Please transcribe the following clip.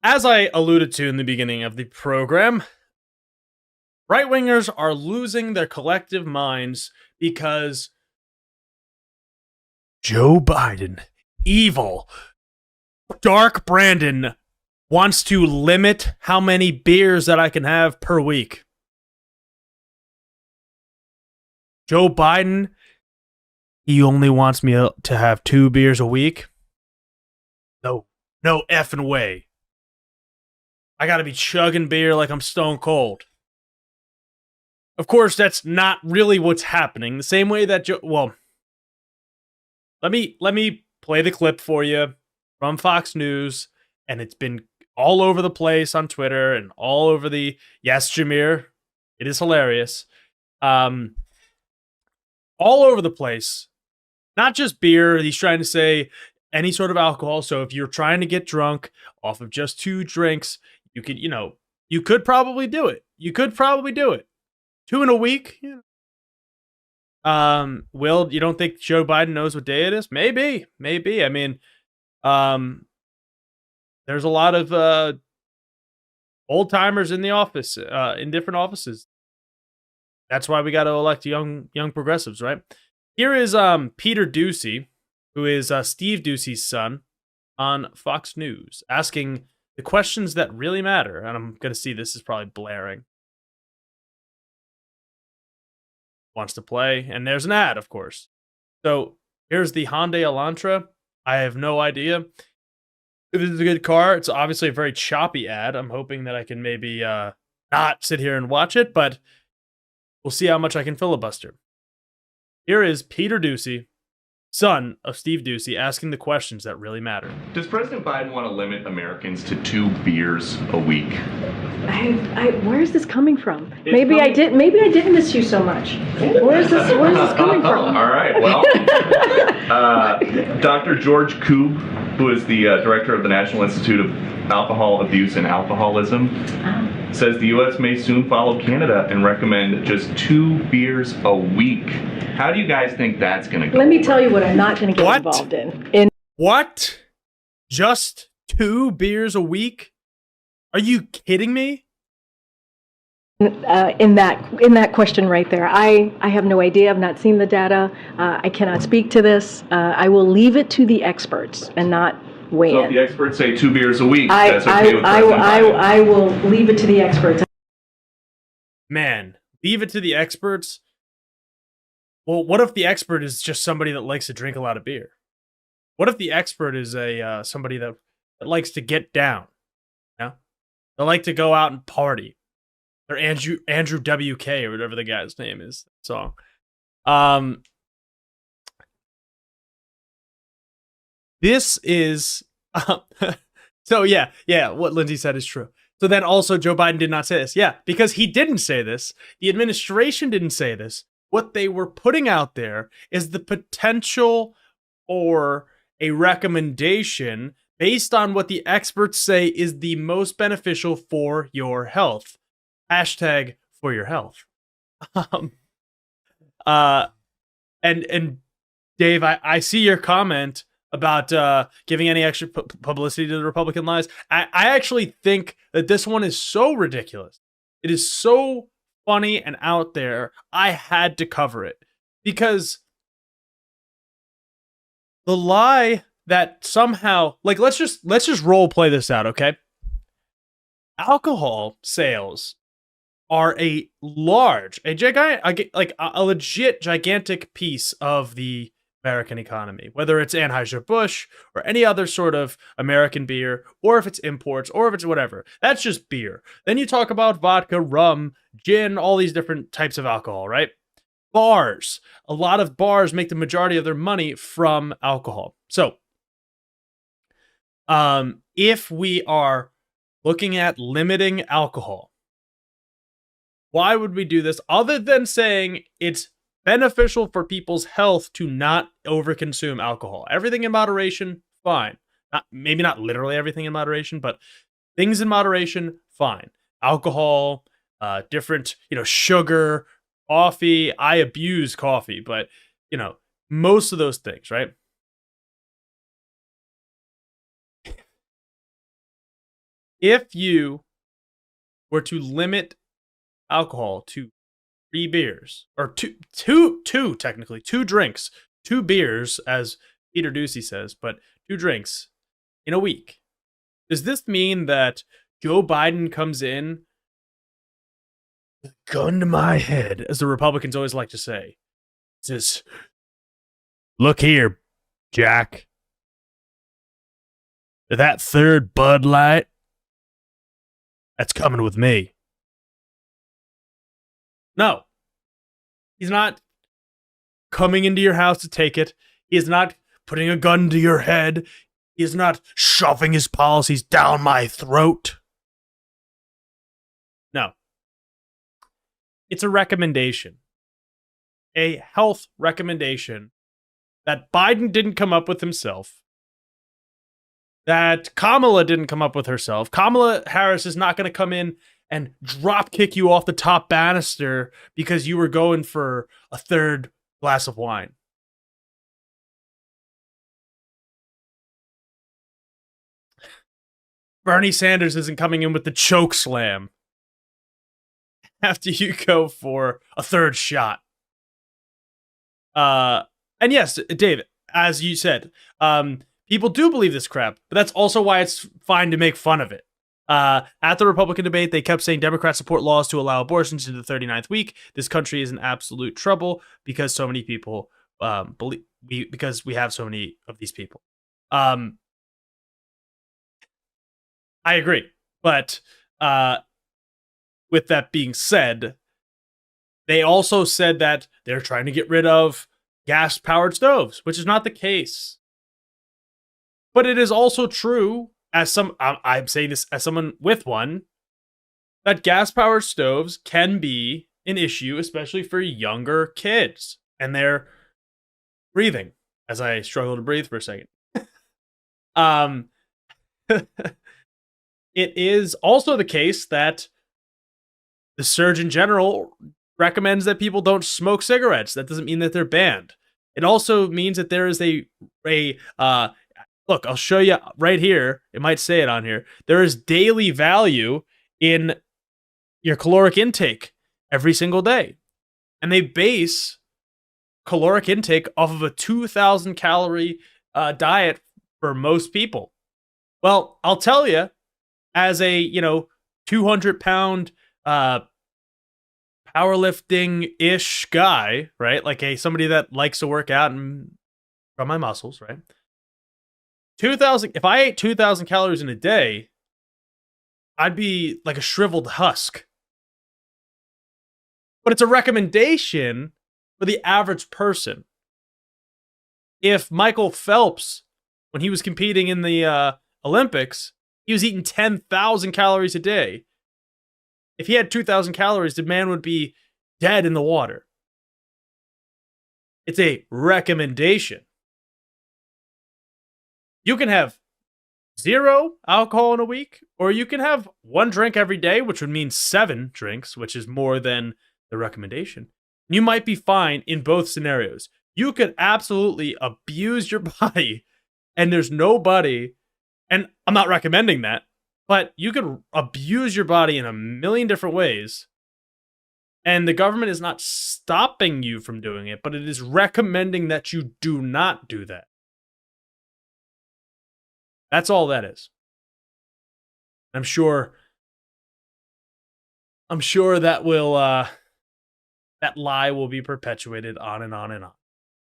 As I alluded to in the beginning of the program, right wingers are losing their collective minds because Joe Biden, evil, Dark Brandon, wants to limit how many beers that I can have per week. Joe Biden, he only wants me to have 2 beers a week. No, no effing way. I gotta be chugging beer like I'm stone cold. Of course, that's not really what's happening. The same way that let me play the clip for you from Fox News, and it's been all over the place on Twitter and all over the yes, Jameer. It is hilarious. All over the place. Not just beer. He's trying to say any sort of alcohol. So if you're trying to get drunk off of just 2 drinks, you could probably do it. You could probably do it. 2 in a week. Yeah. Will, you don't think Joe Biden knows what day it is? Maybe. I mean, there's a lot of old timers in the office, in different offices. That's why we got to elect young progressives, right? Here is Peter Doocy, who is Steve Doocy's son, on Fox News, asking the questions that really matter. And I'm gonna see this is probably blaring. Wants to play, and there's an ad, of course. So here's the Hyundai Elantra. I have no idea if this is a good car. It's obviously a very choppy ad. I'm hoping that I can maybe not sit here and watch it, but we'll see how much I can filibuster. Here is Peter Doocy, son of Steve Doocy, asking the questions that really matter. Does President Biden want to limit Americans to 2 beers a week? Where is this coming from? Maybe I didn't miss you so much. Where is this coming from? All right. Well, Dr. George Koob, who is the director of the National Institute of Alcohol Abuse and Alcoholism, says the U.S. may soon follow Canada and recommend just 2 beers a week. How do you guys think that's going to go? Let me tell you what I'm not going to get involved in. What? Just 2 beers a week? Are you kidding me? In that question right there, I have no idea. I've not seen the data. I cannot speak to this. I will leave it to the experts and not weigh in. So if the experts say 2 beers a week, that's okay with President Biden? I will leave it to the experts. Man, leave it to the experts? Well, what if the expert is just somebody that likes to drink a lot of beer? What if the expert is somebody that likes to get down? Yeah, they like to go out and party. Or Andrew WK or whatever the guy's name is. Song. This is so yeah. What Lindsay said is true. So then also Joe Biden did not say this. Yeah, because he didn't say this. The administration didn't say this. What they were putting out there is the potential or a recommendation based on what the experts say is the most beneficial for your health. Hashtag for your health. And Dave, I see your comment about giving any extra publicity to the Republican lies. I actually think that this one is so ridiculous. It is so funny and out there. I had to cover it because the lie that somehow, like, let's just role play this out, okay? Alcohol sales are a legit gigantic piece of the American economy, whether it's Anheuser-Busch or any other sort of American beer, or if it's imports, or if it's whatever. That's just beer. Then you talk about vodka, rum, gin, all these different types of alcohol, right? Bars. A lot of bars make the majority of their money from alcohol. So, if we are looking at limiting alcohol, why would we do this other than saying it's beneficial for people's health to not overconsume alcohol? Everything in moderation, fine. Maybe not literally everything in moderation, but things in moderation, fine. Alcohol, different, sugar, coffee. I abuse coffee, but, most of those things, right? If you were to limit alcohol to 3 beers, or technically, 2 drinks, 2 beers, as Peter Ducey says, but 2 drinks in a week, does this mean that Joe Biden comes in with a gun to my head, as the Republicans always like to say, says, "Look here, Jack. That third Bud Light, that's coming with me." No. He's not coming into your house to take it. He is not putting a gun to your head. He is not shoving his policies down my throat. No. It's a recommendation. A health recommendation that Biden didn't come up with himself. That Kamala didn't come up with herself. Kamala Harris is not going to come in and drop kick you off the top banister because you were going for a third glass of wine. Bernie Sanders isn't coming in with the choke slam after you go for a third shot. And yes, David, as you said, people do believe this crap, but that's also why it's fine to make fun of it. At the Republican debate, they kept saying Democrats support laws to allow abortions in the 39th week. This country is in absolute trouble because so many people because we have so many of these people. I agree, but with that being said, they also said that they're trying to get rid of gas-powered stoves, which is not the case. But it is also true, I'm saying this as someone with one, that gas-powered stoves can be an issue, especially for younger kids and their breathing, as I struggle to breathe for a second. It is also the case that the Surgeon General recommends that people don't smoke cigarettes. That doesn't mean that they're banned. It also means that there is look, I'll show you right here. It might say it on here. There is daily value in your caloric intake every single day. And they base caloric intake off of a 2,000 calorie diet for most people. Well, I'll tell you, as a 200-pound powerlifting-ish guy, right? Like somebody that likes to work out and run my muscles, right? 2,000. If I ate 2,000 calories in a day, I'd be like a shriveled husk. But it's a recommendation for the average person. If Michael Phelps, when he was competing in the Olympics, he was eating 10,000 calories a day. If he had 2,000 calories, the man would be dead in the water. It's a recommendation. You can have 0 alcohol in a week, or you can have 1 drink every day, which would mean 7 drinks, which is more than the recommendation. You might be fine in both scenarios. You could absolutely abuse your body, and there's nobody, and I'm not recommending that, but you could abuse your body in a million different ways, and the government is not stopping you from doing it, but it is recommending that you do not do that. That's all that is. I'm sure that will that lie will be perpetuated on and on and on.